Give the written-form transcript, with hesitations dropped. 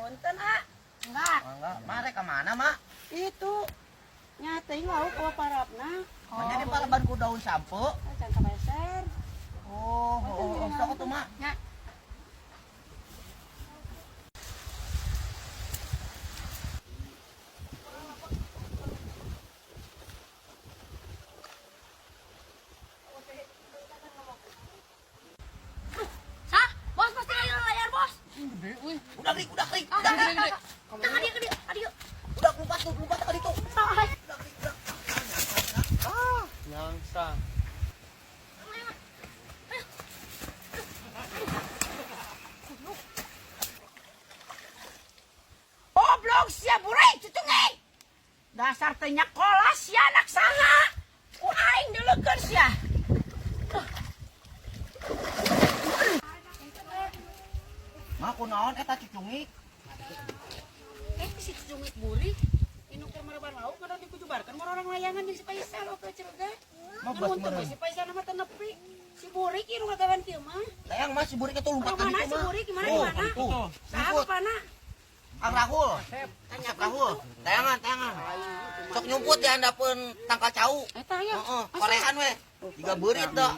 punten, ah. Enggak. Enggak, mare ke mana, Mak? Itu nyating lauk ke parapna. Hanya di palabanku daun sampo. Can kabeser. Oh, sok tuh, Mak. Nya. Sah, bos pasti layar, bos. Udah klik. Jangan dia ke dia. Adio. Udah lumpat tadi tuh. Nyangsa. Goblok sia burai cucungai. Dasar teh nya kolas sia anak saha. Ku aing deulekeun sia. Mak, kunaon eta cucungi? Si cucungik buri. Inuk teh maraban lauk kada dikujubarkeun orang layangan di si Paisal oke cerega. Namun teh si Paisal mah teu nepi. Si buri ki nu ngagawan kieu mah. Layang Mas, si Burik itu lumpat tadi Mana tuh, si Mak. buri gimana di mana? Tuh. Saha pana? Kang Rahul. Tanya Rahul. Tayangan. Sok nyumput di handapeun tangkal cau. Eta ya. Heeh, korehan we. Tiga beurit dah.